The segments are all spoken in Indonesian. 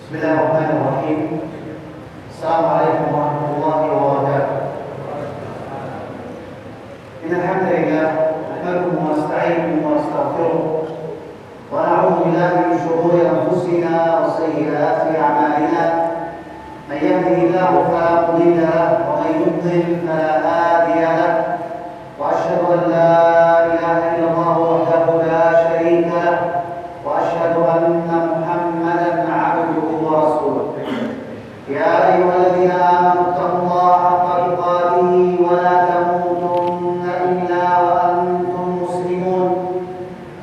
بسم الله الرحمن الرحيم. السلام عليكم ورحمة الله وبركاته. إن الحمد لله نحمده ونستعينه ونستغفره ونعوذ بالله من شرور أنفسنا وسيئات أعمالنا. من يهده الله فلا مضل له ومن يضلل فلا هادي له، وأشهد أن لا إله إلا الله وحده لا شريك له، وأشهد أن محمدا عبده ورسوله. يا أيها الذين آمنوا اتقوا الله حق تقاته ولا تموتن إلا وأنتم مسلمون.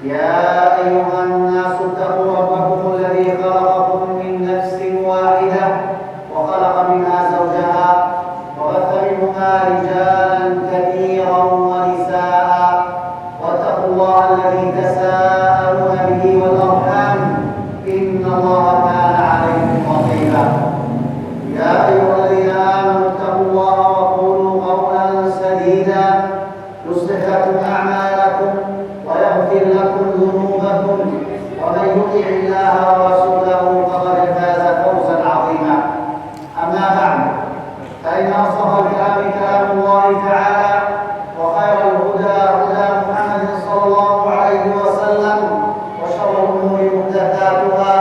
يا أيها الناس اتقوا ربكم الذي خلقكم من نفس واحدة وخلق منها زوجها وبث منهما رجالا كثيرا ونساء، واتقوا الله الذي تساءلون به والأرحام إن الله كان عليكم رقيبا. يا أيها الذين آمنوا اتقوا الله وقولوا قولا سديدا يصلح لكم أعمالكم ويغفر لكم ذنوبكم، ومن يطع الله ورسوله فقد فاز فوزا عظيما. أما بعد، فإن أصدق الكلام كلام الله تعالى، وخير الهدى هدى محمد صلى الله عليه وسلم، وشر الأمور محدثاتها،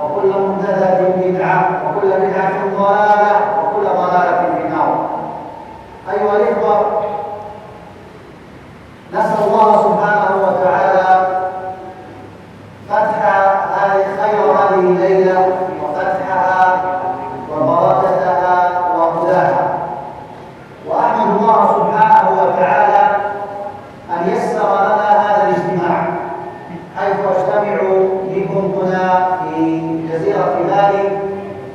وكل محدثة بدعة، وكل بدعة ضلالة، وكل ضلالة في النار. أيها الإخوة، نسأل الله سبحانه وتعالى فتح خير هذه الليلة وفتحها وبركتها وهداها، وأحمد الله سبحانه وتعالى أن يسر لنا هذا الاجتماع، حيث أجتمع بكم هنا في جزيرة بالي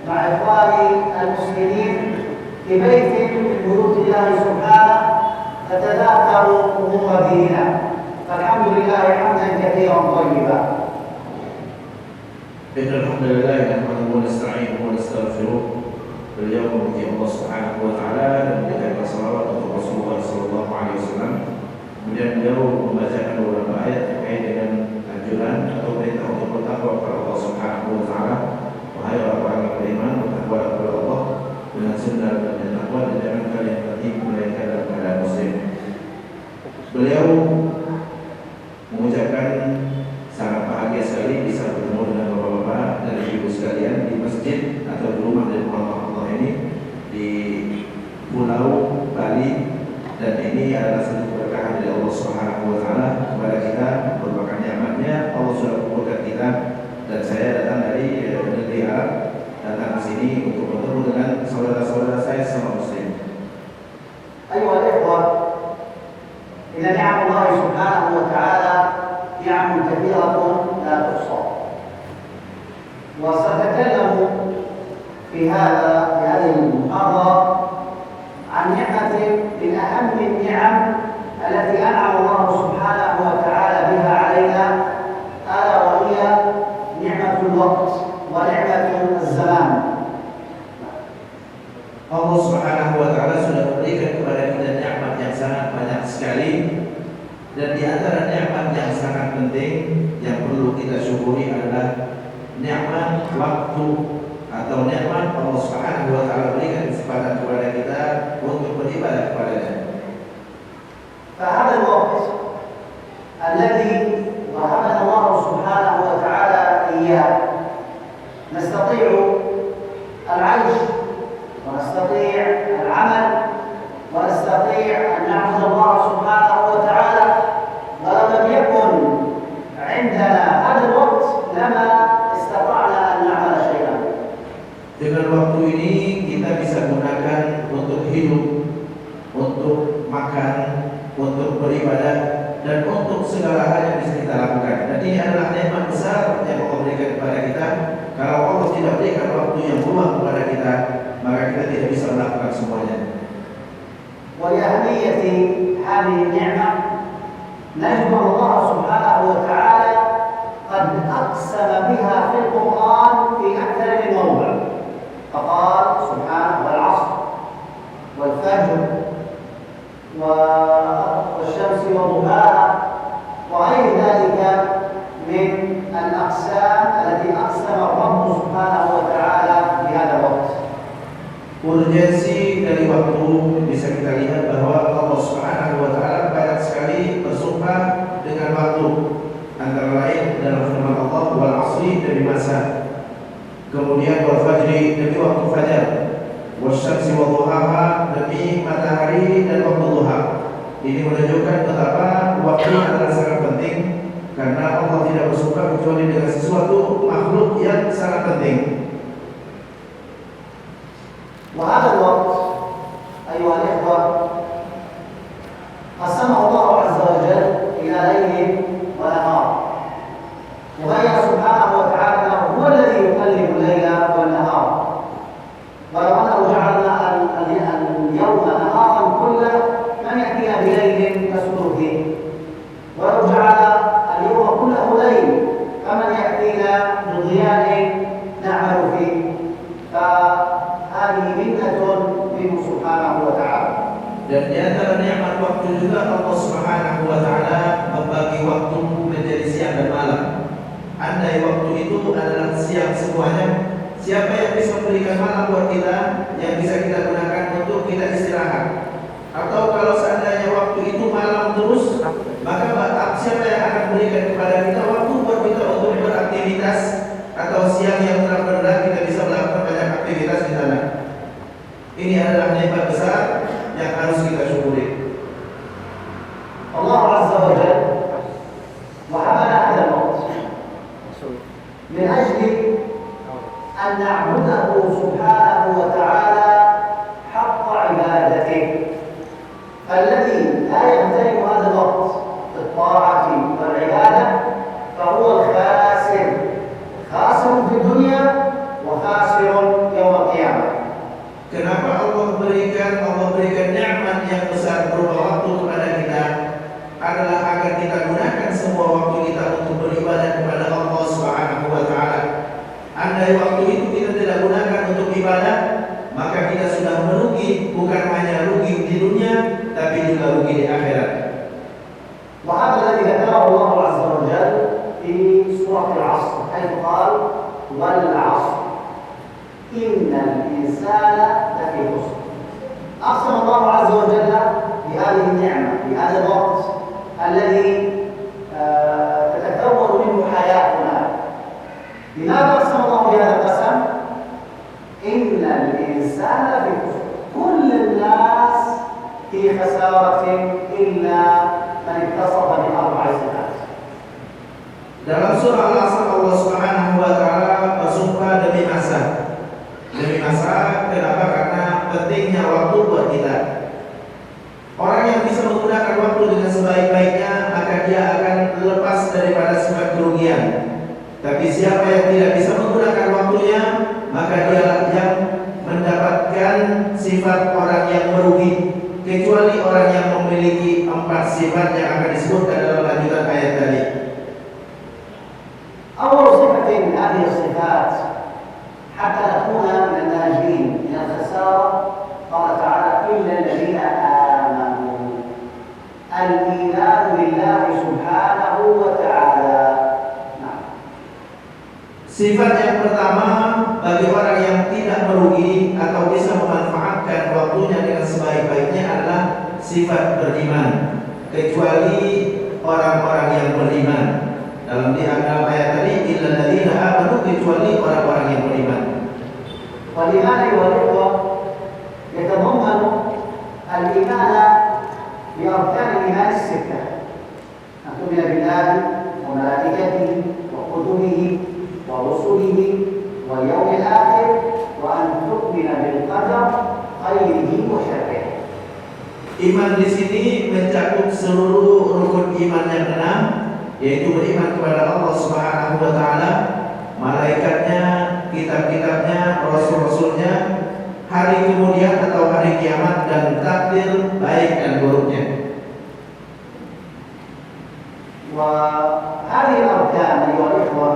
مع إخواني المسلمين في بيت من بيوت الله سبحانه نتذاكر أمور ديننا، فالحمد لله حمدا كثيرا طيبا. إن الحمد لله نحمده ونستعينه ونستغفره. Beliau memuji Allah Subhanahu wa taala dan memberikan salawat untuk Rasulullah sallallahu alaihi wasallam. Kemudian beliau membacakan beberapa ayat terkait dengan anjuran atau perintah untuk bertakwa kepada Allah Subhanahu wa taala. Wahai orang-orang yang beriman, bertakwalah kepada Allah dengan sebenar dan takwa, dan jangan kalian tertipu melainkan dalam keadaan muslim. Beliau mengucapkan sangat bahagia sekali bisa bertemu dengan bapak-bapak dan ibu sekalian di masjid atau di rumah dari Allah ini di Pulau Bali, dan ini adalah satu keberkahan dari Allah Subhanahu wa taala kepada kita, merupakan nikmatnya Allah sudah kumpulkan kita, dan saya datang dari negeri Arab, datang ke sini untuk bertemu dengan saudara-saudara saya sesama muslim. أيها الإخوة، إن نعم الله سبحانه وتعالى نعم كثيرة لا تحصى، وسأتكلم في هذه المحاضرة عن نعمة من أهم النعم التي أنعم الله سبحانه وتعالى بها علينا، ألا وهي نعمة الوقت ونعمة الزمان. Allah Subhanahu wa taala sudah memberikan kepada kita nikmat yang sangat banyak sekali, dan di antara nikmat yang sangat penting yang perlu kita syukuri adalah nikmat waktu, atau nikmat Allah Subhanahu wa taala berikan kesempatan kepada kita untuk beribadah kepada-Nya. فهذا الوقت الذي وهبنا الله سبحانه وتعالى إياه نستطيع العيش ونستطيع العمل ونستطيع أن نعبد الله سبحانه وتعالى، ولو لم يكن عندنا هذا الوقت لما استطعنا أن نعمل شيئا. Dengan waktu ini kita bisa gunakan untuk hidup, untuk makan, untuk beribadah, dan untuk segala hal yang bisa kita lakukan. Dan ini adalah nikmat besar yang Allah berikan kepada kita. Kalau Allah tidak berikan waktu yang luang kepada kita, maka kita tidak bisa melakukan semuanya. ولأهمية هذه النعمة نجد الله سبحانه وتعالى قد أقسم بها في القرآن في أكثر من موضع، فقال سبحانه: والعصر والفجر والشمس وضحاها وغير ذلك من الأقسام التي أقسم الرب سبحانه وتعالى kemudian wal fajri demi waktu fajar, wasyamsi wa duhaha demi matahari dan waktu duha. Ini menunjukkan betapa waktu adalah sangat penting, karena Allah tidak bersuka kecuali dengan sesuatu makhluk yang sangat penting. وهذا الوقت أيها الإخوة قسمه الله عز وجل إلى ليل ونهار، وبين سبحانه وتعالى أنه هو الذي يقلب الليل والنهار، ولو أنه جعلنا اليوم نهارا كله لم يأتينا بليل نسكن فيه، ولو جعل اليوم كله ليل فمن يأتينا بضياء نعمل فيه. فهذه منة منه سبحانه وتعالى. Dan di antara nikmat waktu juga Allah Subhanahu wa taala membagi waktu menjadi siang dan malam. Andai waktu itu adalah siang semuanya, siapa yang bisa memberikan malam buat kita yang bisa kita gunakan untuk kita istirahat? Atau kalau seandainya waktu itu malam terus, maka siapa yang akan memberikan kepada kita waktu buat kita untuk beraktivitas, atau siang yang terang benderang kita bisa melakukan banyak aktivitas di sana? Ini adalah nikmat besar yang harus kita syukuri. Allah Azza wa Jalla وهبنا هذا الوقت من أجل أن نعبده سبحانه وتعالى حق عبادته، فالذي لا يغتنم هذا الوقت بالطاعة والعبادة فهو الخاسر، خاسر في الدنيا وخاسر يوم القيامة. Kenapa Allah berikan nikmat yang besar berupa waktu kepada kita, adalah agar kita gunakan semua waktu kita untuk beribadah kepada Allah Subhanahu wa taala. Andai waktu itu kita tidak gunakan untuk ibadah, maka kita sudah merugi, bukan hanya rugi di dunia tapi juga rugi di akhirat. وهذا الذي ذكره الله عز وجل في سورة العصر حيث قال والعصر إن الإنسان لفي خسر. أقسم الله عز وجل بهذه النعمة بهذا الوقت الذي تتكون منه حياتنا. لماذا أقسم الله بهذا القسم؟ إن الإنسان لفي خسر، كل الناس في خسارة إلا من اتصف بأربع صفات. Dalam surah Al-Asr Allah Subhanahu wa taala bersumpah demi masa. Demi masa, kenapa? Karena pentingnya waktu buat kita. Orang yang bisa menggunakan waktu dengan sebaik-baiknya, maka dia akan lepas daripada sifat kerugian. Tapi siapa yang tidak bisa menggunakan waktunya, maka dialah yang mendapatkan sifat orang yang merugi, kecuali orang yang memiliki 4 sifat yang akan disebutkan dalam lanjutan ayat tadi. أول صفة من هذه الصفات حتى نكون من الناجين من الخسارة قال تعالى إلا الذين آمنوا، الإيمان بالله سبحانه وتعالى. Sifat yang pertama bagi orang yang tidak merugi atau bisa memanfaatkan waktunya dengan sebaik-baiknya adalah sifat beriman, kecuali orang-orang yang beriman. Dalam ayat tadi illal ladzina amanu, kecuali orang-orang yang beriman. والإيمان أيها الإخوة يتضمن الإيمان بأركان الإيمان الستة: أن تؤمن بالله وملائكته وكتبه ورسله واليوم الآخر وأن تؤمن بالقدر خيره وشره. Iman di sini mencakup seluruh rukun iman yang 6, yaitu beriman kepada Allah Subhanahu wa taala, malaikatnya, kitab-kitabnya, rasul-rasulnya, hari kemudian atau hari kiamat, dan takdir baik dan buruknya. وهذه الأركان أيها الإخوة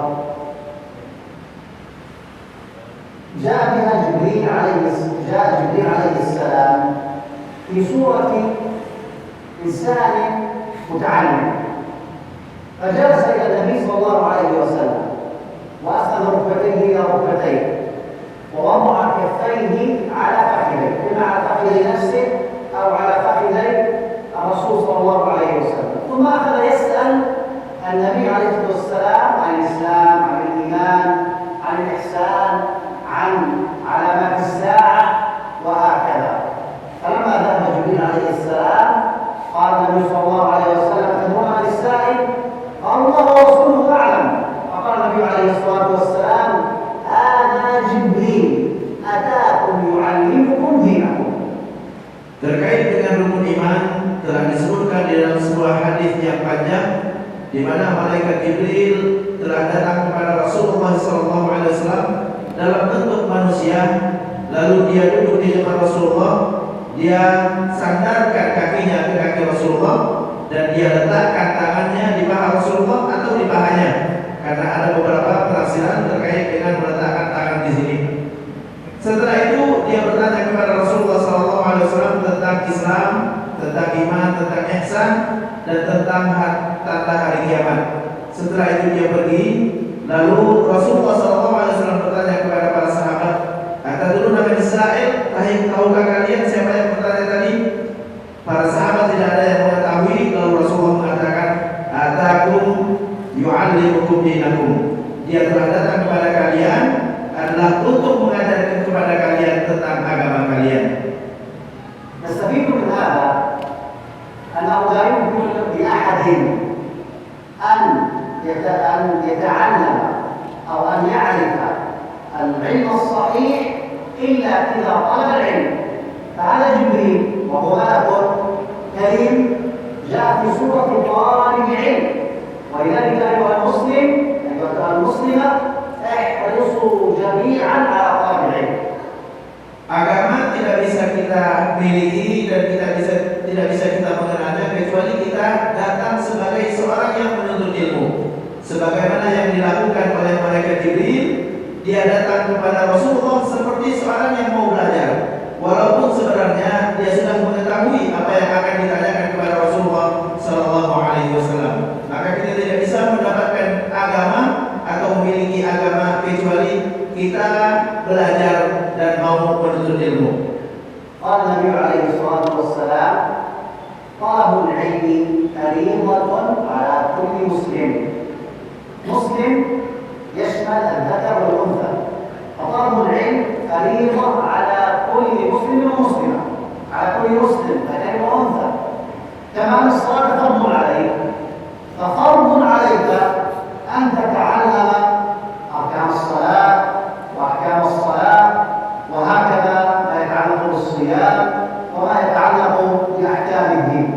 جاء جبريل عليه السلام في صورة إنسان متعلم، فجلس إلى النبي صلى الله عليه وسلم وأسند ركبتيه إلى ركبتيه ووضع كفيه على فخذيه، إما على فخذ نفسه أو على فخذي الرسول صلى الله عليه وسلم، ثم أخذ يسأل النبي عليه الصلاة والسلام عن الإسلام، عن الإيمان، عن الإحسان، hadis yang panjang di mana malaikat Jibril telah datang kepada Rasulullah SAW dalam bentuk manusia. Lalu dia duduk di depan Rasulullah, dia sandarkan kakinya ke kaki Rasulullah dan dia letakkan tangannya di paha Rasulullah atau di pahanya, karena ada beberapa penafsiran terkait dengan meletakkan tangan di sini. Setelah itu dia bertanya kepada Rasulullah SAW tentang Islam, tentang iman, tentang ihsan, dan tentang tanda hari kiamat. Setelah itu dia pergi. Lalu Rasulullah SAW bertanya kepada para sahabat, "Atadruna man as-sa'il? Tahukah kalian siapa yang bertanya tadi?" Para sahabat tidak ada yang mengetahui. Lalu Rasulullah mengatakan, "Atakum yu'allimukum dinakum." Dia telah datang kepada kalian adalah untuk mengajarkan kepada kalian tentang agama kalian. نستفيد من هذا أنه لا يمكن لأحد أن يتعلم أو أن يعرف العلم الصحيح إلا إذا طلب العلم. فهذا جبريل وهو ملك كريم جاء في صورة طالب علم، ولذلك أيها المسلم أيها المسلمة احرصوا جميعا على طلب العلم. Agama tidak bisa kita miliki dan tidak bisa kita mengenalnya kecuali kita datang sebagai seorang yang menuntut ilmu. Sebagaimana yang dilakukan oleh malaikat Jibril, dia datang kepada Rasulullah seperti seorang yang mau belajar, walaupun sebenarnya dia sudah mengetahui apa yang akan ditanyakan kepada Rasulullah SAW. Maka kita tidak bisa mendapatkan agama atau memiliki agama kecuali kita belajar dan mau menuntut ilmu. قال النبي عليه الصلاة والسلام: طلب العلم فريضة على كل مسلم. مسلم يشمل الذكر والأنثى، فطلب العلم فريضة على كل مسلم ومسلمة، على كل مسلم ذكر وأنثى. كما أن الصلاة فرض عليك، ففرض عليك أن تتعلم أركان الصلاة وأحكام الصلاة، وهكذا ما يتعلق بالصيام وما يتعلق بأحكام الدين.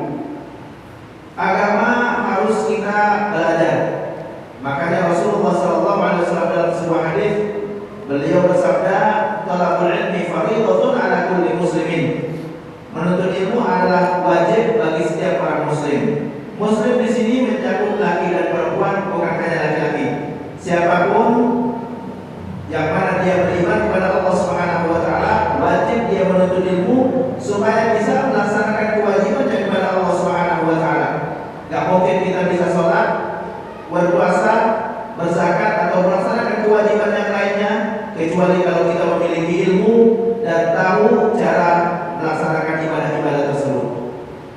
Agama harus kita belajar. Makanya Rasulullah SAW dalam sebuah hadis beliau bersabda, "Talabul ilmi fardhatun 'ala kulli muslimin." Menuntut ilmu adalah wajib bagi setiap orang muslim. Muslim di sini mencakup laki dan perempuan, bukan hanya laki-laki. Siapapun yang mana dia beriman kepada Allah Subhanahu wa taala, wajib dia menuntut ilmu supaya bisa melaksanakan kewajibannya kepada Allah Subhanahu wa taala. Enggak mungkin kita bisa sholat, berpuasa, berzakat atau melaksanakan kewajiban yang lainnya kecuali kalau kita memiliki ilmu dan tahu cara melaksanakan ibadah-ibadah tersebut.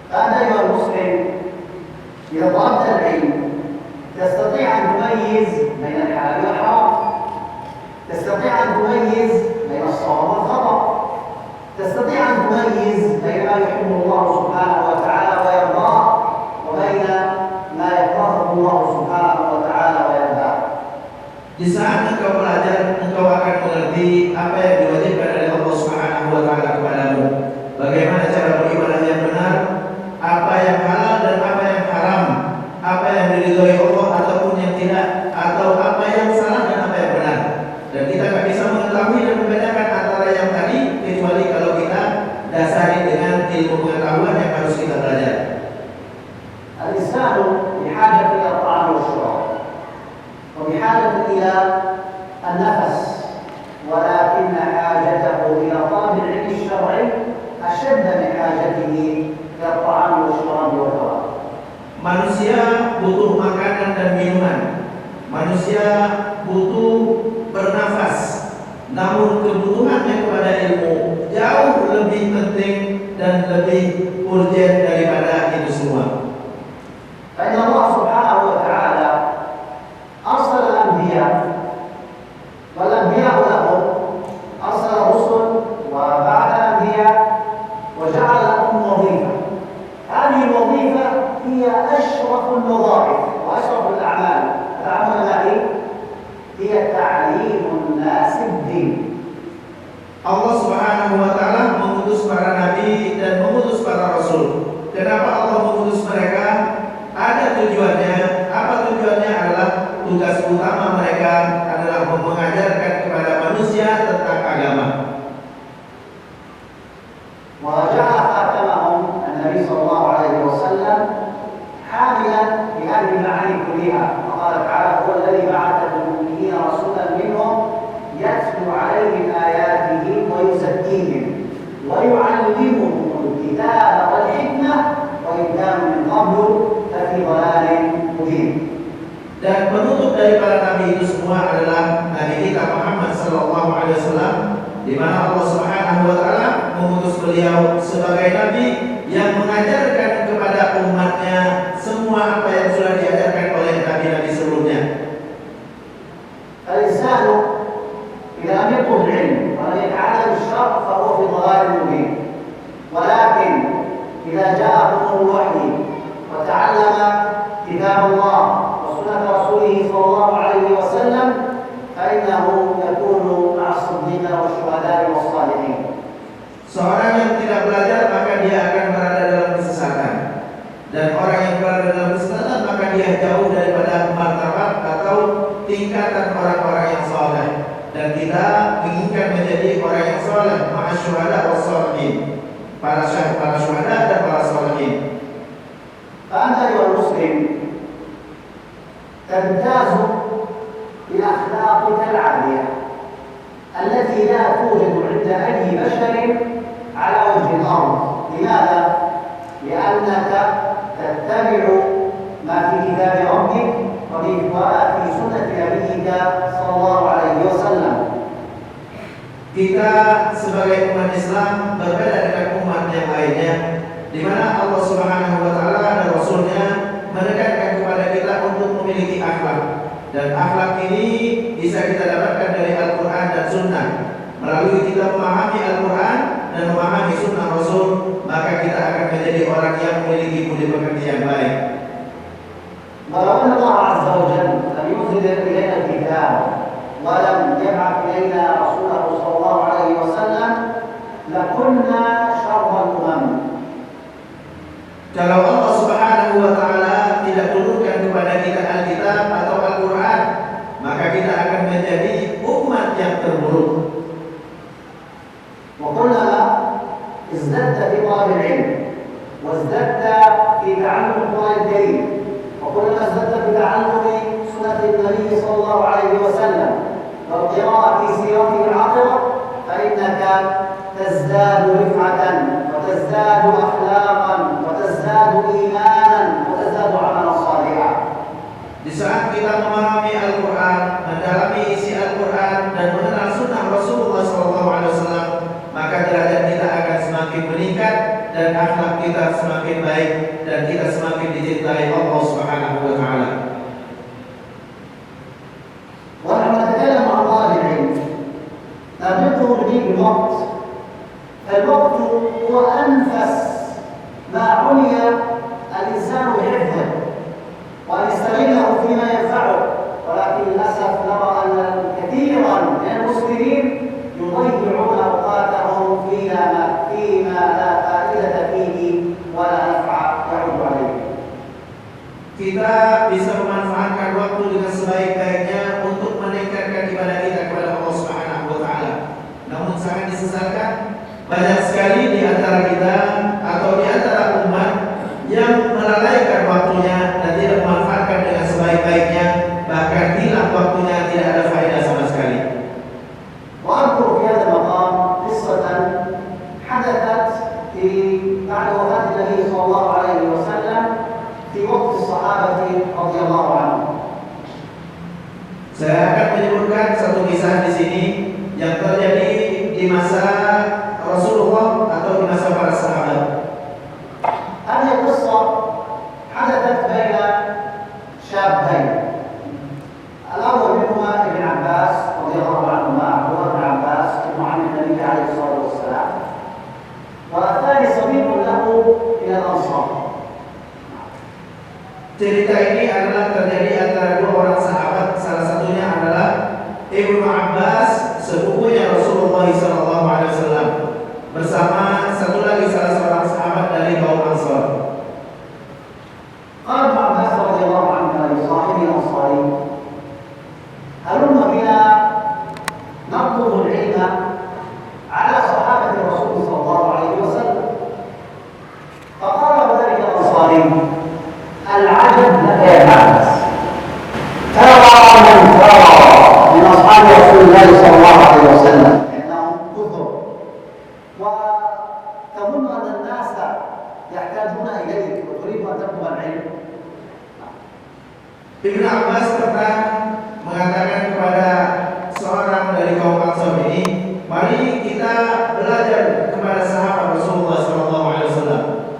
هذا أيها المسلم إذا طلبت العلم تستطيع أن تميز بين الحلال والحرام، تستطيع أن تميز بين الصواب والخطأ، تستطيع أن تميز بين ما يحب الله سبحانه وتعالى ويرضاه وبين ما يكرهه الله سبحانه وتعالى ويرضاه. Di saat engkau belajar, engkau akan mengerti apa yang diwajibkan oleh Allah Subhanahu wa taala kepadamu. Bagaimana cara beribadah yang benar, apa yang halal dan apa yang haram, apa yang diridhoi Allah ataupun yang tidak, atau apa yang salah dan apa yang benar. Dan kita tidak bisa mengetahui dan membedakan antara yang tadi kecuali kalau kita dasari dengan ilmu pengetahuan yang harus kita belajar. الإنسان بحاجة إلى الطعام والشراب وبحاجة إلى النفس، ولكن حاجته إلى طلب العلم الشرعي أشد من حاجته إلى الطعام والشراب والدواء. Manusia butuh makanan dan minuman. Manusia butuh bernafas. Namun kebutuhannya kepada ilmu jauh lebih penting dan lebih urgen daripada itu semua. فإن الله سبحانه وتعالى أرسل الأنبياء والأنبياء لهم أرسل الرسل وبعث الأنبياء وجعل لهم وظيفة. هذه الوظيفة هي أشرف الوظائف وأشرف الأعمال. العمل الذي هي تعليم الناس الدين. Allah Subhanahu wa taala mengutus para nabi dan mengutus para rasul. Kenapa Allah mengutus mereka? الله عليه وسلم حاملا بهذه المعاني كلها. وقال تعالى: هو الذي بعث في الأميين رسولا منهم يتلو عليهم آياته ويزكيهم ويعلمهم الكتاب والحكمة وإن كانوا من قبل لفي ضلال مبين. Dan penutup dari para nabi itu semua adalah Nabi kita Muhammad sallallahu alaihi wasallam, di mana Allah Subhanahu wa taala mengutus beliau sebagai nabi yang mengajarkan kepada umatnya semua apa yang sudah diajarkan oleh nabi-nabi sebelumnya. الإنسان إذا لم يطلب العلم ولم يتعلم الشرع فهو في ضلال مبين، ولكن إذا جاءه الوحي وتعلم كتاب الله وسنة رسوله صلى الله عليه وسلم فإنه يكون مع الصديقين والشهداء والصالحين. Seorang yang tidak belajar maka dia akan berada dalam kesesatan, dan orang yang berada dalam kesesatan maka dia jauh daripada martabat atau tingkatan orang-orang yang saleh. Dan kita menginginkan menjadi orang yang saleh, ma'asyuhada was-shalihin, para syuhada dan para shalihin. فأنت أيها المسلم تمتاز بأخلاقك العالية التي لا توجد عند أي بشر على وجه الأرض. لماذا؟ لأنك تتبع ما في كتاب ربك وفي سنة نبيك صلى الله عليه وسلم. Kita sebagai umat Islam berbeda dengan umat yang lainnya, di mana Allah Subhanahu wa taala dan Rasulnya menekankan kepada kita untuk memiliki akhlak. Dan akhlak ini bisa kita dapatkan dari Al-Quran dan Sunnah. Melalui kita memahami Al-Quran dan memahami Sunnah Rasul, maka kita akan menjadi orang yang memiliki budi pekerti yang baik. ولو أن الله عز وجل لم ينزل إلينا الكتاب ولم يبعث إلينا رسوله صلى الله عليه وسلم لكنا شر الأمم. Kalau Allah Subhanahu wa taala tidak turunkan kepada kita Alkitab atau Al-Quran, maka kita akan menjadi umat yang terburuk. وكلما ازددت في طلب العلم وازددت في تعلم القرآن الكريم وكلما ازددت في تعلم سنة النبي صلى الله عليه وسلم والقراءة في سيرته العطرة فإنك تزداد رفعة وتزداد أخلاقا وتزداد إيمانا وتزداد عملا صالحا. Di saat kita memahami Al-Quran, mendalami isi Al-Quran dan mengenal Sunnah Rasulullah SAW, maka derajat kita akan semakin meningkat dan akhlak kita semakin baik dan kita semakin dicintai Allah Subhanahu wa taala. ونحن نتكلم عن طلب العلم نربطه بالوقت، فالوقت هو أنفس ما عني الإنسان بحفظه وأن يستغله فيما ينفعه، ولكن للأسف نرى أن كثيرا من المسلمين يضيعون أوقاتهم فيما لا فائدة فيه ولا نفع يعود عليه. Kita bisa memanfaatkan waktu dengan sebaik-baiknya untuk meningkatkan ibadah kita kepada Allah Subhanahu wa taala. Namun sangat disesalkan, banyak sekali di antara kita atau di antara umat yang melalaikan waktunya dan tidak memanfaatkan dengan sebaik-baiknya, bahkan hilang waktunya, tidak ada faedah sama sekali. وأذكر في هذا المقام قصة حدثت بعد وفاة النبي صلى الله عليه وسلم في وقت الصحابة رضي الله عنهم. Saya akan menyebutkan satu kisah di sini yang terjadi di masa Rasulullah atau di masa para sahabat. هذه القصة حدثت بين شابين، الأول منهما ابن عباس رضي الله عنهما، عبد الله بن عباس ابن عم النبي عليه الصلاة والسلام، والثاني صديق له من الأنصار. Cerita ini adalah terjadi antara dua orang sahabat. Salah satunya adalah Ibnu Abbas, sepupunya Rasulullah SAW, bersama satu lagi salah seorang sahabat dari kaum Ansar. قال ابن عباس رضي الله عنه لصاحبه الأنصاري: هلم بنا نطلب العلم على صحابة الرسول صلى الله عليه وسلم. فقال له ذلك تريد أن تطلب العلم. Ibnu Abbas pernah mengatakan kepada seorang dari kaum Ansor ini, mari kita belajar kepada sahabat Rasulullah SAW.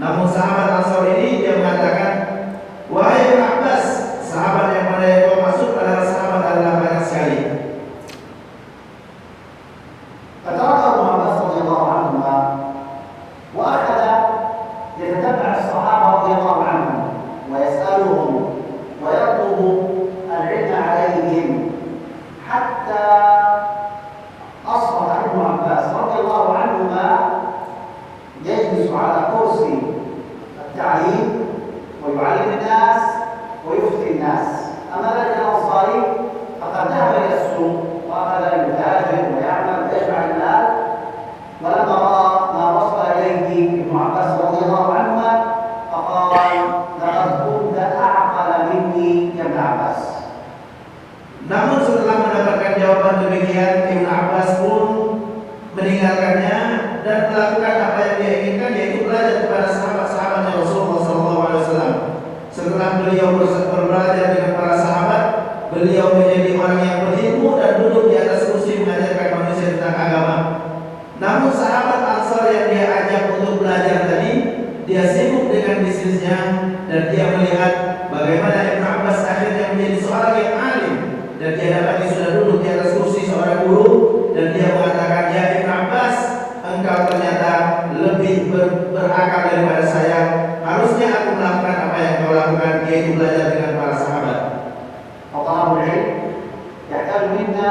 Namun sahabat Ansor ini dia mengatakan, wahai Ibnu Abbas, sahabat yang mana yang kau maksud adalah sahabat adalah banyak sekali. فترك ابن عباس رضي الله عنهما وأخذ يتتبع الصحابة رضي الله عنهم ويسألهم ويطلب العلم عليهم حتى أصبح ابن عباس رضي الله عنهما يجلس على كرسي التعليم ويعلم الناس ويفتي الناس. أما ذلك الأنصاري فقد ذهب إلى السوق وأخذ يتاجر ويعمل ويجمع المال، ولما رأى ما وصل إليه ابن عباس رضي الله عنهما فقال لقد كنت أعقل مني يا ابن عباس. Namun setelah mendapatkan jawaban demikian, Ibnu Abbas pun meninggalkannya dan melakukan apa yang dia inginkan, yaitu belajar kepada sahabat-sahabatnya Rasulullah SAW. Setelah beliau belajar dengan para sahabat, beliau menjadi orang yang berilmu dan duduk di atas kursi mengajarkan manusia tentang agama. Namun sahabat Ansar yang dia ajak untuk belajar tadi, dia sibuk dengan bisnisnya dan dia melihat bagaimana Ibnu Abbas akhirnya menjadi seorang yang alim. Dan dia dapati sudah duduk di atas kursi seorang guru, dan dia mengatakan, ya Ibnu Abbas, engkau ternyata lebih berakal daripada saya. Harusnya aku melakukan apa yang kau lakukan, yaitu belajar dengan para sahabat. فطلب العلم يحتاج منا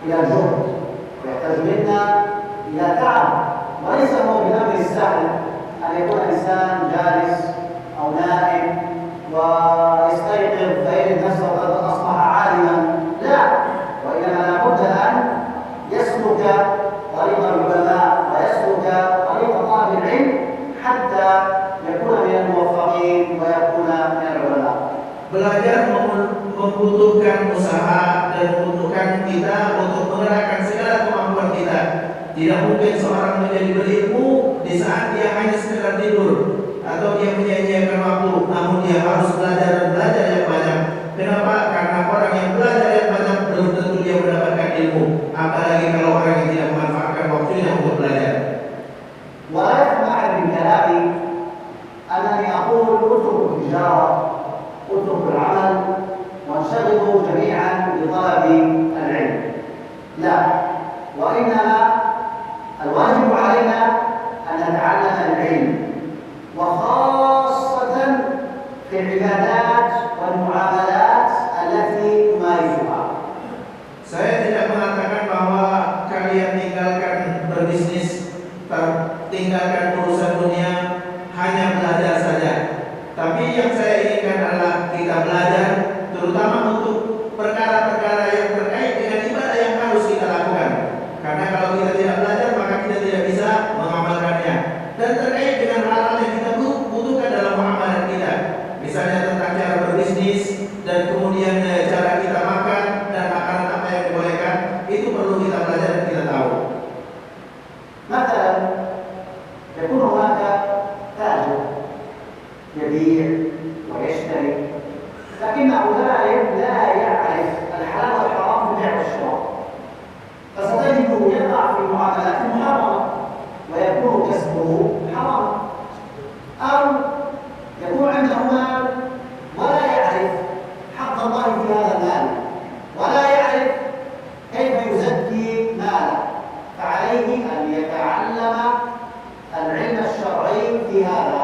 إلى جهد ويحتاج منا إلى تعب، وليس هو بالأمر السهل أن يكون إنسان جالس أو نائم ويستيقظ فيجد نفسه قد أصبح عالما، لا، وإنما لابد أن يسلك طريق العلماء ويسلك طريق طالب العلم حتى يكون من الموفقين ويكون من العلماء. Belajar membutuhkan usaha dan membutuhkan kita untuk mengerahkan segala kemampuan kita. Tidak mungkin seorang menjadi berilmu di saat dia hanya sekedar tidur atau dia menyia-nyiakan waktu, namun dia harus belajar dan belajar yang banyak. Kenapa? Karena orang yang belajar yang banyak belum tentu dia mendapatkan ilmu, apalagi kalau orang yang tidak memanfaatkan waktunya untuk belajar. ولا يسمح من كلامي أنني أقول اتركوا التجارة، اتركوا العمل وانشغلوا جميعا بطلب العلم، لا، وإنما الواجب علينا أن نتعلم العلم، وخاصة في العبادات والمعاملات التي نمارسها. Saya tidak mengatakan bahwa kalian tinggalkan berbisnis, tinggalkan urusan dunia, hanya belajar saja. Tapi yang saya inginkan adalah kita belajar, terutama untuk perkara-perkara yang terkait dengan ibadah yang harus kita lakukan. Karena kalau kita tidak belajar, maka kita tidak bisa mengamalkannya. Dan terkait dengan hal-hal yang kita butuhkan dalam muamalah kita, misalnya tentang cara berbisnis dan kemudian cara kita makan dan makanan apa yang dibolehkan, itu perlu kita belajar dan kita tahu. مثلا يكون هناك تاجر يبيع ويشتري، لكنه لا يعرف الحلال والحرام في البيع والشراء، فستجده يقع في معاملات محرمة ويكون كسبه حراما، أو يكون عنده مال ولا يعرف حق الله في هذا المال ولا يعرف كيف يزكي ماله، فعليه أن يتعلم العلم الشرعي في هذا.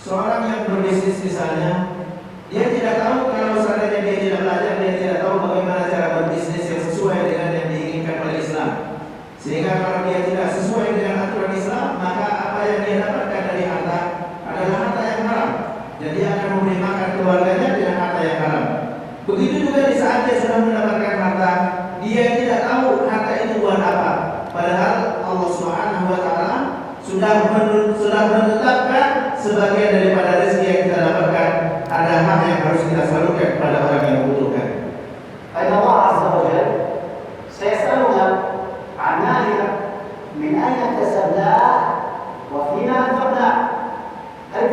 Seorang yang berbisnis misalnya, dia tidak tahu, kalau seandainya dia tidak belajar, dia tidak tahu bagaimana cara berbisnis yang sesuai dengan yang diinginkan oleh Islam. Sehingga kalau dia tidak sesuai dengan aturan Islam, maka apa yang dia dapatkan dari harta adalah harta yang haram, dan dia akan memberi makan keluarganya dengan harta yang haram. Begitu juga di saat dia sudah mendapatkan harta, dia tidak tahu harta itu buat apa. Padahal Allah Subhanahu wa taala sudah menetapkan sebagian daripada rezeki yang kita dapatkan ada hak yang harus kita salurkan kepada orang yang membutuhkan. فإن الله عز وجل سيسألنا عن مالنا من أين اكتسبناه وفيما أنفقناه. هل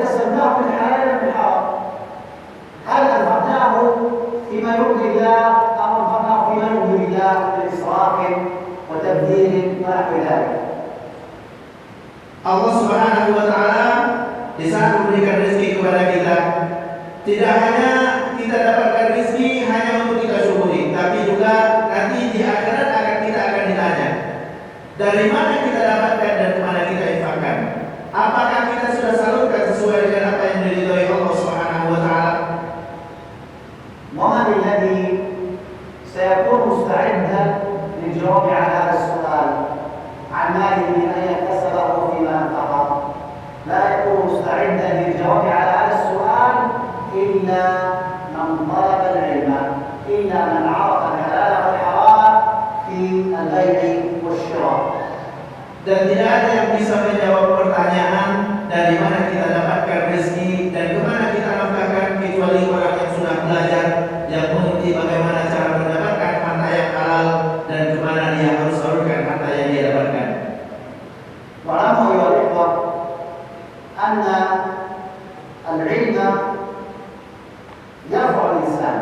يرضي الله أو أنفقناه فيما يرضي الله من إسراف وتبذير ونحو ذلك. Allah Subhanahu wa taala di saat memberikan rezeki kepada kita, tidak hanya kita dapatkan rezeki hanya untuk kita syukuri, tapi juga nanti di akhirat kita akan ditanya dari mana kita dapatkan dan kemana kita infakkan. Apakah kita sudah salurkan sesuai dengan apa yang diridhoi Allah Subhanahu wa taala? ومن الذي سيكون مستعدا للجواب على هذا السؤال عن ماله من أين اكتسبه وفيما أنفقه؟ لا يكون مستعدا للجواب على هذا السؤال إلا من طلب العلم، إلا من عرف الحلال والحرام في البيع والشراء. Dan tidak ada yang bisa menjawab pertanyaan dari mana kita dapatkan rezeki dan kemana kita nafkahkan kecuali orang yang sudah belajar, yang mengerti bagaimana cara mendapatkan harta yang halal dan kemana dia harus salurkan harta yang dia dapatkan. واعلموا أيها الإخوة أن العلم يرفع الإنسان.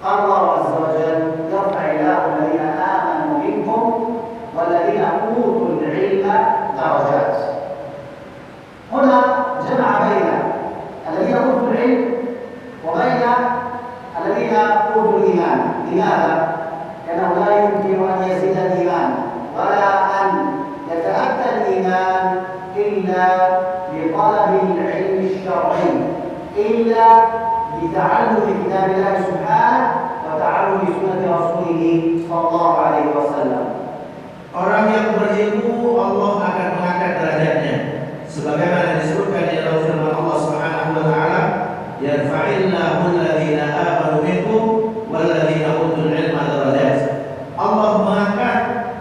قال الله عز وجل: يرفع الله الذين آمنوا منكم والذين أوتوا العلم درجات. هنا جمع بين الذين أوتوا العلم وبين الذين أوتوا الإيمان. لماذا؟ لأنه لا يمكن أن يزيد الإيمان ولا أن يتأتى الإيمان إلا بطلب العلم الشرعي، إلا بتعلم كتاب الله سبحانه وتعلم سنة رسوله صلى الله عليه وسلم. Orang yang berilmu Allah akan mengangkat derajatnya, sebagaimana disebutkan di dalam firman Allah Subhanahu wa taala, yarfa'illahu alladhina amanu minkum walladhina utul ilma darajat. Allah mengangkat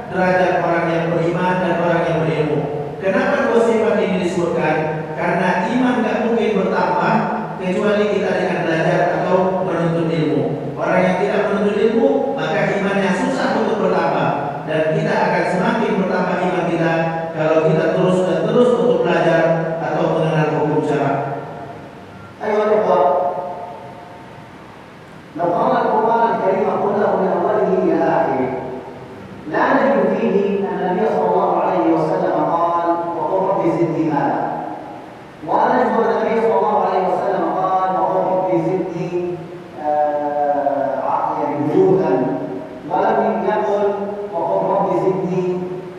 derajat orang yang beriman dan orang yang berilmu. Kenapa dua sifat ini disebutkan? Karena iman tidak mungkin bertambah kecuali kita dengan belajar atau menuntut ilmu. Orang yang tidak menuntut ilmu, maka imannya susah untuk bertambah. Dan kita akan semakin bertambah iman kita kalau kita terus dan terus untuk belajar atau mengenal hukum syara. أيها الأخوة، لو قرأنا القرآن الكريم كله من أوله إلى آخره لا نجد فيه أن النبي صلى الله عليه وسلم قال: وقل رب زدني مالا. ولا نجد أن النبي صلى الله عليه وسلم قال: وقل رب زدني بيوتا. ولم يقل: وقل رب زدني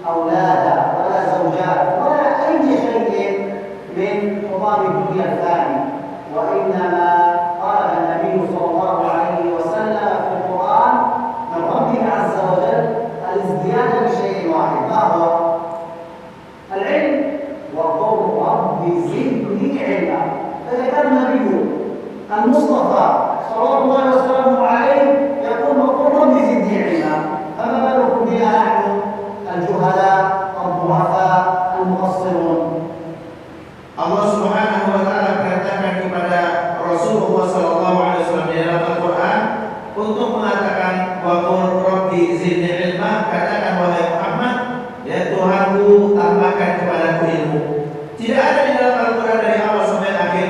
أولادا ولا زوجات ولا أي شيء من خطاب الدنيا الفاني. وإنما قال النبي صلى الله عليه وسلم في القرآن من ربه عز وجل الازدياد بشيء واحد. ما هو؟ العلم. وقل رب زدني علما. فإذا كان النبي المصطفى صلى الله عليه وسلم عليه يقول: وقل رب زدني علما، فما بالكم بنا نحن الجهلاء الضعفاء المقصرون؟ Allah Subhanahu wa taala perintahkan kepada Rasulullah sallallahu alaihi wasallam di dalam Al-Qur'an untuk mengatakan wa qul rabbi zidni ilma, katakan wahai Muhammad, ya Tuhanku tambahkan kepadaku ilmu. Tidak ada di dalam Al-Qur'an dari awal sampai akhir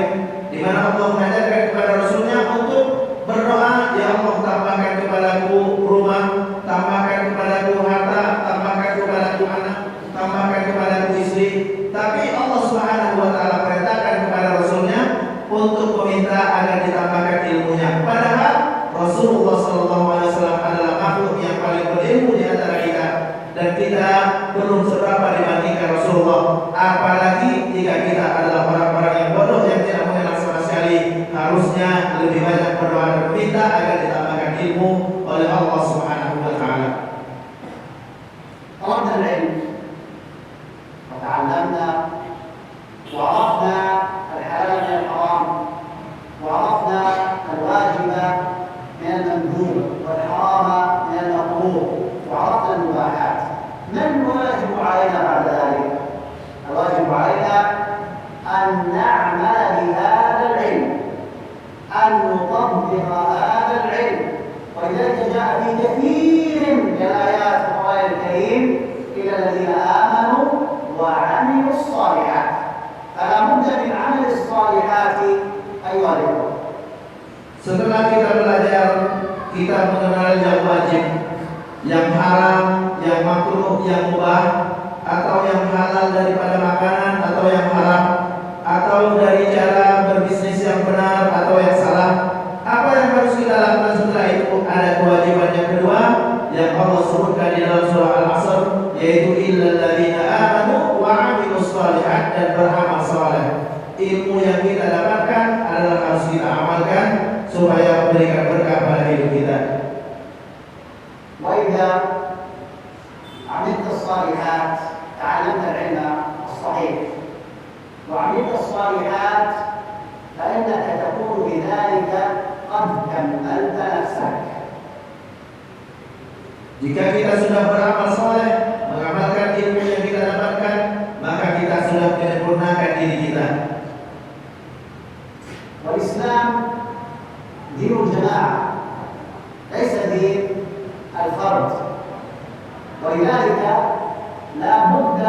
di mana Allah mengajarkan kepada Rasulnya untuk berdoa, ya Allah tambahkan kepadaku rumah, tambahkan kepadaku harta, tambahkan kepadaku anak, tambahkan kepadaku istri. Tapi Allah Subhanahu wa taala perintahkan kepada Rasulnya untuk meminta agar ditambahkan ilmunya. Padahal Rasulullah sallallahu alaihi wasallam adalah makhluk yang paling berilmu di antara kita dan kita belum seberapa dibandingkan Rasulullah. Apalagi jika kita adalah orang-orang yang bodoh yang tidak mengenal sama sekali, harusnya lebih banyak berdoa dan meminta agar ditambahkan ilmu oleh Allah Subhanahu wa taala. طلبنا العلم وتعلمنا وعرفنا الحلال من الحرام وعرفنا الواجب من المندوب والحرام من المكروه وعرفنا المباحات. ما الواجب علينا بعد ذلك؟ الواجب علينا أن نعمل بهذا العلم، أن نطبق هذا العلم. ولذلك جاء في كثير من الآيات في القرآن الكريم: إلى الذين آمنوا وعملوا الصالحات. فلا بد من عمل الصالحات أيها الإخوة. Setelah kita belajar kita mengenal yang wajib, yang haram, yang makruh, yang mubah, atau yang halal daripada makanan atau yang haram, atau dari cara berbisnis yang benar atau yang salah. Apa yang harus kita lakukan setelah itu? Ada kewajiban yang kedua yang Allah sebutkan di dalam surah Al-Asr, yaitu illal ladzina amanu wa 'amilus shalihat, dan beramal saleh. Ilmu yang kita dapatkan adalah harus kita amalkan supaya memberikan berkah pada hidup kita. وإذا عملت الصالحات تعلمت العلم الصحيح، وعملت الصالحات فإنك تكون بذلك قد كملت نفسك. Jika kita sudah beramal saleh, mengamalkan ilmu yang kita dapatkan, maka kita sudah menyempurnakan diri kita. والإسلام دين الجماعة ليس دين الفرد، ولذلك لا بد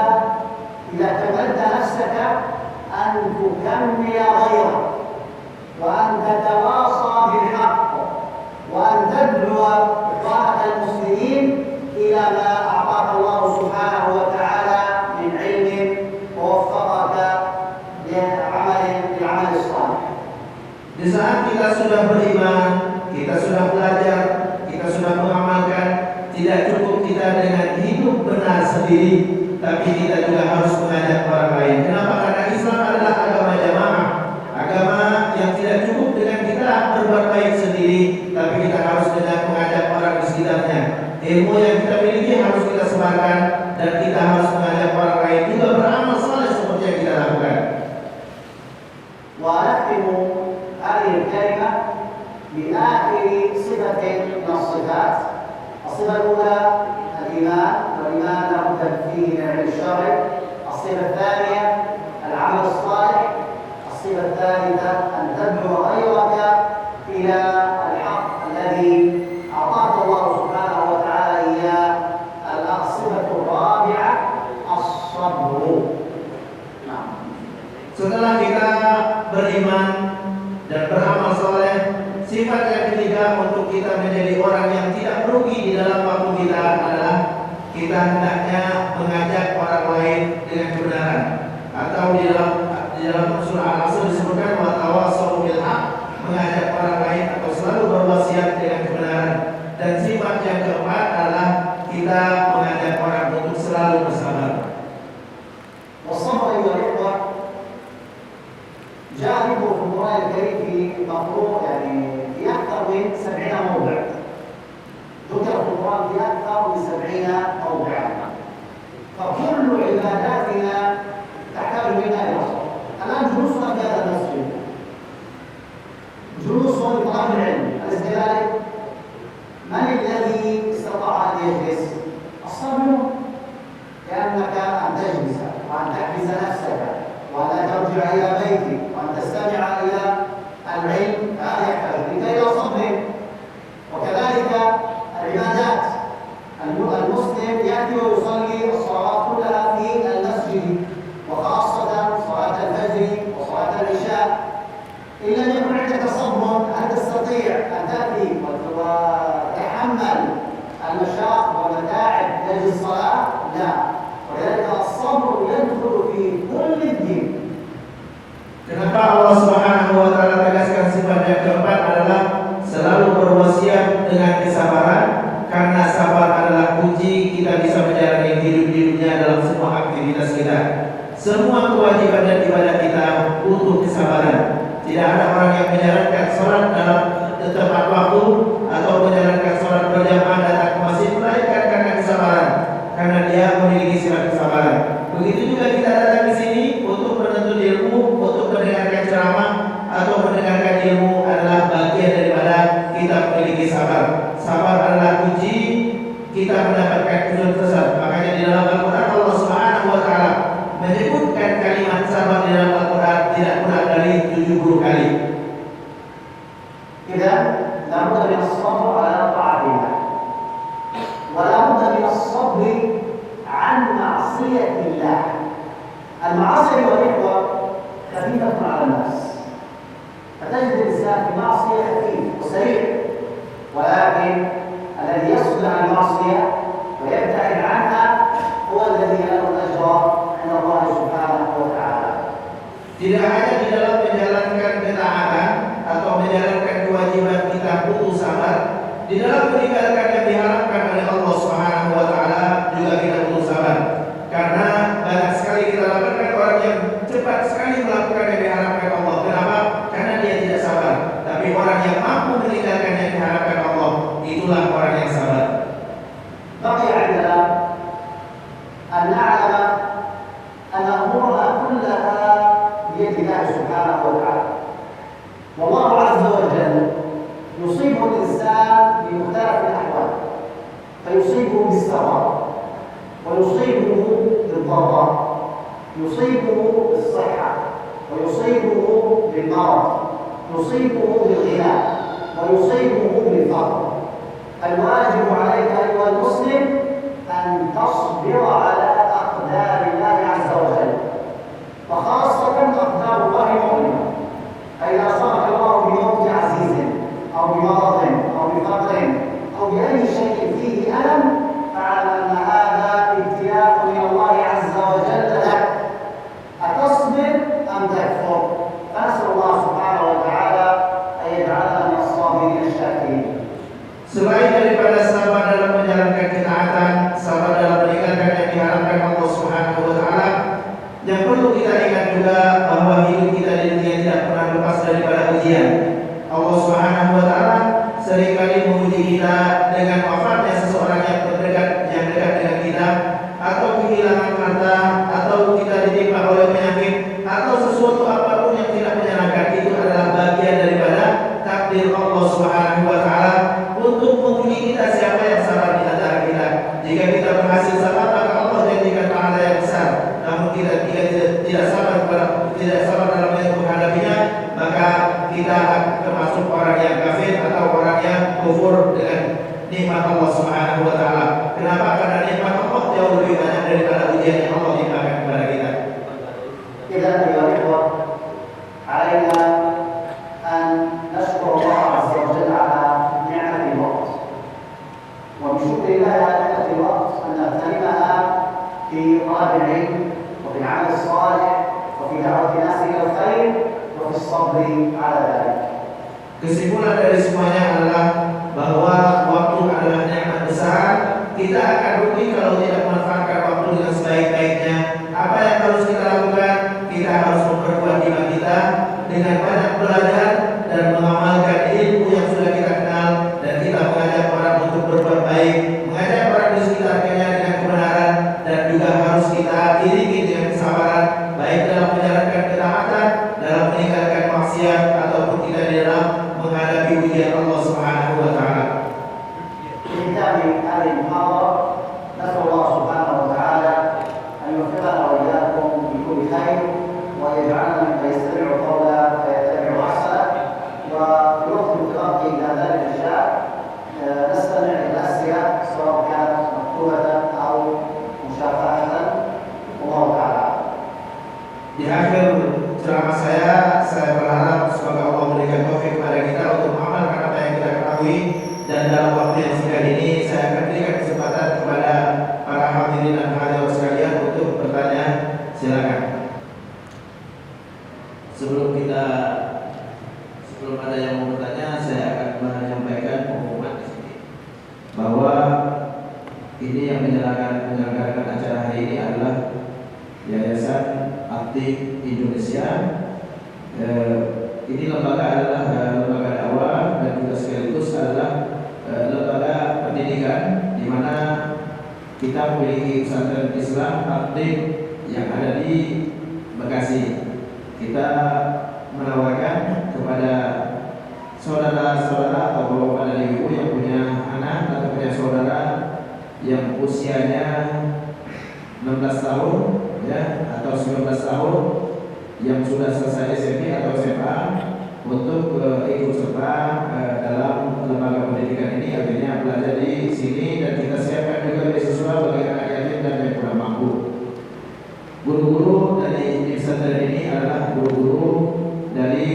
إذا كملت نفسك أن تكمل غيرك، وأن تتواصى بالحق، وأن تدعو إخوانك المسلمين إلى ما أعطاك الله سبحانه وتعالى من علم ووفقك للعمل الصالح. Di saat kita sudah beriman, kita sudah belajar, kita sudah mengamalkan, tidak cukup kita dengan hidup benar sendiri, tapi kita juga harus mengajak orang lain. Kenapa? Karena Islam adalah agama jamaah, agama yang tidak cukup dengan kita berbuat baik sendiri, tapi kita harus dengan mengajak orang di sekitarnya. Ilmu yang kita miliki harus kita sebarkan, dan kita harus mengajak orang lain juga beramal saleh seperti yang kita lakukan. وأختم هذه الكلمة بآخر صفة من الصفات. الصفة الأولى الإيمان، والإيمان لا بد فيه من العلم الشرعي. الصفة الثانية العمل الصالح. الصفة الثالثة أن تدعو غيرك إلى الحق الذي أعطاك الله سبحانه وتعالى إياه. الصفة الرابعة الصبر. نعم. Setelah kita beriman dan beramal soleh, sifat yang ketiga untuk kita menjadi orang yang tidak merugi di dalam waktu kita adalah kita hendaknya mengajak orang lain dengan kebenaran. Atau di dalam surah Al-Asr disebutkan wa tawassaw bil haq, mengajak orang lain atau selalu berwasiat dengan kebenaran. Dan sifat yang keempat adalah kita mengajak orang untuk selalu bersabar. والصبر أيها الإخوة جاء ذكره في القرآن الكريم في مقروء يعني في أكثر من 70 موضع. ذكر في القرآن في أكثر من 70 موضعا. فكل عباداتنا تحتاج منا إلى الصبر. الآن جلوسنا في هذا المسجد جلوس لطلب العلم، أليس كذلك؟ من الذي استطاع أن يجلس؟ الصبر، لأنك أن تجلس وأن تحبس نفسك وأن ترجع إلى بيتك وأن تستمع إلى العلم، هذا يحتاج منك إلى صبر. وكذلك العبادات، المسلم يأتي ويصلي الصلوات كلها في المسجد، وخاصة صلاة الفجر وصلاة العشاء. إن لم يكن عندك صبر هل تستطيع أن تأتي وتتحمل المشاق والمتاعب لأجل الصلاة؟ لا. ولذلك الصبر يدخل في كل الدين. Kenapa Allah Subhanahu wa taala tegaskan sifat yang keempat adalah selalu berwasiat dengan kesabaran, karena sabar adalah kunci kita bisa menjalani hidup di dunia dalam semua aktivitas kita. Semua kewajiban dan ibadah kita butuh kesabaran. Tidak ada orang yang menjalankan sholat dalam tepat waktu atau menjalankan sholat berjamaah datang ke masjid melainkan karena kesabaran, karena dia memiliki sifat kesabaran. Begitu juga kita datang di sini untuk menuntut ilmu, untuk mendengarkan ceramah atau mendengarkan ilmu adalah bagian daripada kita memiliki sabar. Sabar adalah kunci kita mendapatkan kesuksesan. Makanya di dalam Al-Quran Allah Subhanahu wa taala menyebutkan kalimat sabar di dalam Al-Quran tidak kurang dari 70 kali. إذا لابد من الصبر على طاعة الله، ولا بد من الصبر عن معصية الله. المعاصي أيها الإخوة خفيفة على الناس، فتجد الإنسان في معصية خفيف وسريع، ولكن الذي يصبر عن المعصية ويبتعد عنها هو الذي له الأجر عند الله سبحانه وتعالى. Tidak hanya di dalam menjalankan ketaatan atau menjalankan kewajiban kita butuh sabar, di dalam meninggalkan yang diharapkan oleh Allah Subhanahu wa taala juga kita butuh sabar. Karena banyak sekali kita dapatkan orang yang cepat sekali melakukan yang diharapkan Allah. Kenapa? Karena dia tidak sabar. Tapi orang yang mampu meninggalkan yang diharapkan Allah, itulah orang yang sabar. بقي عندنا أن نعلم أن أمورنا كلها بيد الله سبحانه وتعالى. والله عز وجل يصيب الإنسان بمختلف الأحوال، فيصيبه بالسراء ويصيبه بالضراء، يصيبه بالصحة ويصيبه بالمرض، يصيبه بالغنى ويصيبه بالفقر. الواجب عليك أيها المسلم أن تصبر على أقدار الله عز وجل، وخاصة أقدار الله المؤلمة. فإذا أصابك الله بموت عزيز أو بمرض أو بفقر أو بأي شيء فيه ألم، فاعلم أن هذا ابتلاء من الله عز وجل لك. أتصبر أم تكفر؟ فنسأل الله سبحانه وتعالى أن يجعلنا من الصابرين الشاكرين. Selain daripada sabar dalam menjalankan ketaatan, sabar dalam meninggalkan yang diharapkan Allah Subhanahu wa taala, yang perlu kita ingat juga bahwa hidup kita di dunia tidak pernah lepas daripada ujian. Allah Subhanahu wa taala seringkali menguji kita dengan wafatnya seseorang yang dekat dengan kita, atau kehilangan harta, atau kita ditimpa oleh penyakit, atau sesuatu apapun yang tidak menyenangkan. Itu adalah bagian daripada takdir Allah Subhanahu wa taala untuk menguji kita siapa yang sabar di antara kita. Jika kita berhasil sabar, maka Allah janjikan pahala yang besar. Namun jika tidak sabar dalam menghadapinya, maka kita termasuk orang yang kafir atau orang yang kufur dengan nikmat Allah Subhanahu wa taala. Kenapa? Karena nikmat Allah jauh lebih banyak daripada ujian yang Allah timpakan kepada kita. إذا أيها الإخوة علينا أن نشكر الله عز وجل على نعمة الوقت، ومن شكر الله على نعمة الوقت أن نغتنمها في طلب العلم وفي العمل الصالح وفي دعوة الناس إلى الخير وفي الصبر على ذلك. Kesimpulan dari semuanya adalah bahwa waktu adalah nikmat besar. Kita akan rugi kalau tidak memanfaatkan waktu dengan sebaik-baiknya. Apa yang harus kita lakukan? Kita harus memperkuat iman kita dengan banyak belajar dan mengamalkan ilmu yang sudah kita kenal, dan kita mengajak orang untuk berbuat baik, mengajak orang di sekitar kita dengan kebenaran, dan juga harus kita iringi dengan kesabaran, baik dalam menjalankan ketaatan, dalam meninggalkan maksiat, ataupun kita di dalam menghadapi ujian Allah Subhanahu wa taala. هذه المحاضرة نسأل الله سبحانه وتعالى أن يوفقنا وإياكم بكل خير، ويجعلنا ممن يستمع قولا فيتبع أحسنه. وفي وقت المتبقي إلى ذلك إن شاء نستمع إلى الأسئلة سواء كانت مكتوبة أو مشافهة. والله تعالى. Di akhir ceramah saya berharap semoga Allah memberikan taufik kepada kita untuk mengamalkan apa yang kita ketahui, dan dalam waktu yang singkat ini saya akan berikan kesempatan kepada para hadirin dan hadirat sekalian untuk bertanya. Silakan. Sebelum ada yang mau bertanya, saya akan menyampaikan pengumuman di sini bahwa ini yang menyelenggarakan acara hari ini adalah Yayasan Aktif Indonesia. Ini lembaga adalah lembaga dakwah dan juga sekaligus adalah lembaga pendidikan, di mana kita memiliki pesantren Islam aktif yang ada di Bekasi. Kita menawarkan kepada saudara-saudara atau bapak dan ibu yang punya anak atau punya saudara yang usianya 16 tahun ya, atau 19 tahun yang sudah selesai SMP atau SMA untuk ikut serta dalam lembaga pendidikan ini, artinya belajar di sini, dan kita siapkan juga beasiswa bagi anak yatim dan yang kurang mampu. Guru-guru dari pesantren ini adalah guru-guru dari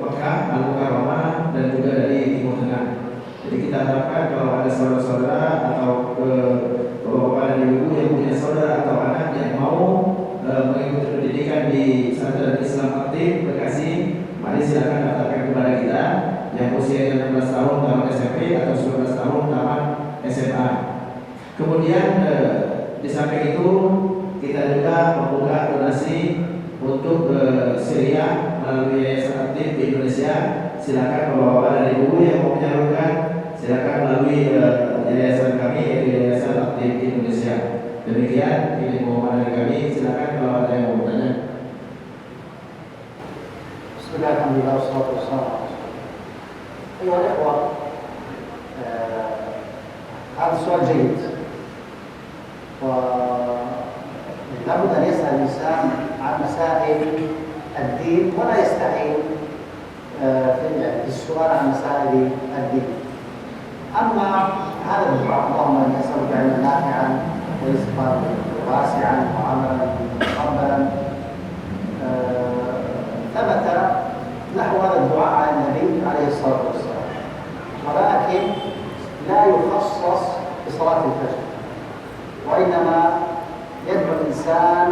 Mekah, Al-Mukarramah, dan juga dari Timur Tengah. SMP atau 19 tahun tamat SMA. Kemudian di samping itu kita juga membuka donasi untuk Syria melalui Yayasan Aktif di Indonesia. Silakan bapak-bapak dan ibu yang mau menyalurkan, silakan melalui yayasan kami, yaitu Yayasan Aktif di Indonesia. Demikian ini pengumuman dari kami. Silakan kalau ada yang mau bertanya. Bismillahirrahmanirrahim. Wassalatu wassalamu أيها الإخوة، هذا السؤال جيد، ولابد أن يسأل الإنسان عن مسائل الدين ولا يستحيل في السؤال عن مسائل الدين. أما هذا الدعاء اللهم إني أسألك علما نافعا ورزقا واسعا وعملا متقبلا ثبت نحو هذا الدعاء عن النبي عليه الصلاة والسلام، ولكن لا يخصص بصلاة الفجر، وإنما يدعو الإنسان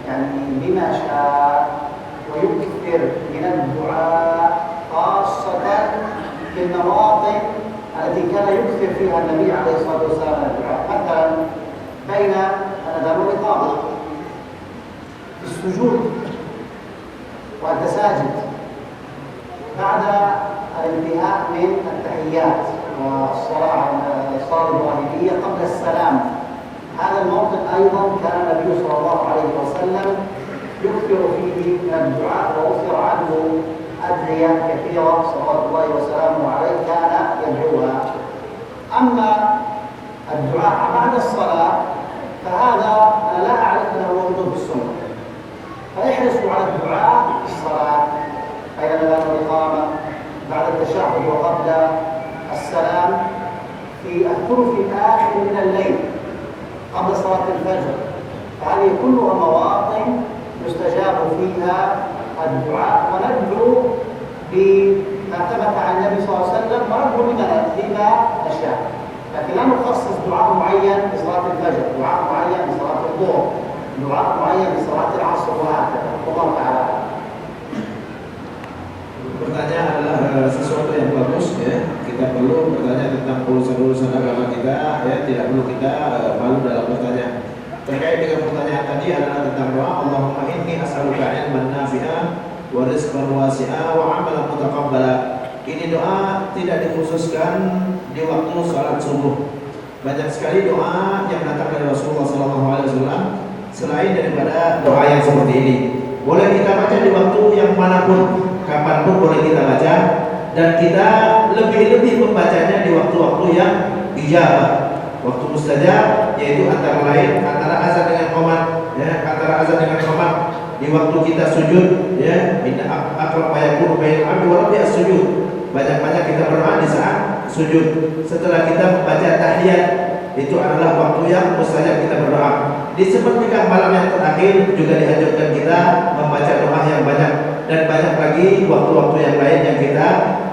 يعني بما شاء ويكثر من الدعاء، خاصة في المواطن التي كان يكثر فيها النبي عليه الصلاة والسلام الدعاء، مثلا بين الأذان والإقامة، في السجود وأنت ساجد، بعد الانتهاء من التحيات والصلاة الإبراهيمية قبل السلام. هذا الموطن أيضا كان النبي صلى الله عليه وسلم يكثر فيه من الدعاء، وأثر عنه أدعية كثيرة صلوات الله وسلامه عليه كان يدعوها. أما الدعاء بعد الصلاة فهذا أنا لا أعرف أنه موجود في السنة، فاحرصوا على الدعاء في الصلاة بين الأذان والإقامة، بعد التشهد وقبل السلام، في الثلث الآخر من الليل قبل صلاة الفجر. فهذه كلها مواطن يستجاب فيها الدعاء، وندعو بما ثبت عن النبي صلى الله عليه وسلم، وندعو بما نشاء، لكن لا نخصص دعاء معين لصلاة الفجر، دعاء معين لصلاة الظهر، دعاء معين لصلاة العصر، وهكذا. والله تعالى. Pertanyaan adalah sesuatu yang bagus ya. Kita perlu bertanya tentang urusan-urusan agama kita ya, tidak perlu kita malu dalam bertanya. Terkait dengan pertanyaan tadi adalah tentang doa Allahumma inni as'aluka ilman nafi'a wa rizqan wasi'a wa 'amalan mutaqabbala. Ini doa tidak dikhususkan di waktu salat subuh. Banyak sekali doa yang datang dari Rasulullah SAW selain daripada doa yang seperti ini. Boleh kita baca di waktu yang manapun, kapanpun boleh kita baca, dan kita lebih-lebih membacanya di waktu-waktu yang ijabah, waktu mustajab, yaitu antara lain antara azan dengan qomat, ya, antara azan dengan qomat, di waktu kita sujud, ya, inna aqrab ma yakunu bainal 'abdi wa rabbi as-sujud. Banyak-banyak kita berdoa di saat sujud. Setelah kita membaca tahiyat, itu adalah waktu yang mustajab kita berdoa. Di sepertiga malam yang terakhir juga dianjurkan kita membaca doa yang banyak, dan banyak lagi waktu-waktu yang lain yang kita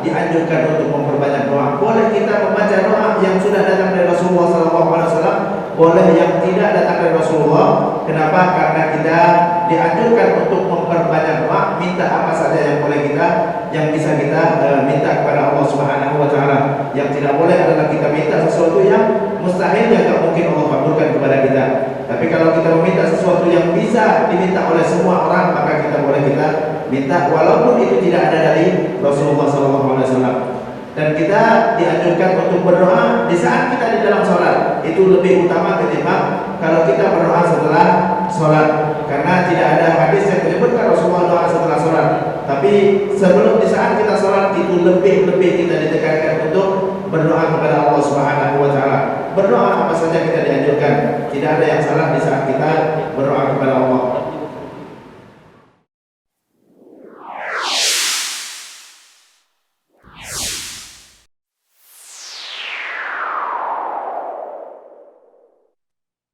dianjurkan untuk memperbanyak doa. Boleh kita membaca doa yang sudah datang dari Rasulullah SAW, boleh yang tidak datang dari Rasulullah. Kenapa? Karena kita dianjurkan untuk memperbanyak doa. Minta apa saja yang boleh kita, yang bisa kita minta kepada Allah Subhanahu Wa Taala. Yang tidak boleh adalah kita minta sesuatu yang mustahil, yang tak mungkin Allah kabulkan kepada kita. Tapi kalau kita meminta sesuatu yang bisa diminta oleh semua orang, maka kita boleh kita minta, walaupun itu tidak ada dari Rasulullah SAW. Dan kita dianjurkan untuk berdoa di saat kita di dalam sholat. Itu lebih utama ketimbang kalau kita berdoa setelah sholat, karena tidak ada hadis yang menyebutkan Rasulullah doa setelah sholat. Tapi sebelum, di saat kita sholat, itu lebih kita ditekankan untuk berdoa kepada Allah Subhanahu Wa Taala. Berdoa apa saja kita dianjurkan. Tidak ada yang salah di saat kita berdoa kepada Allah.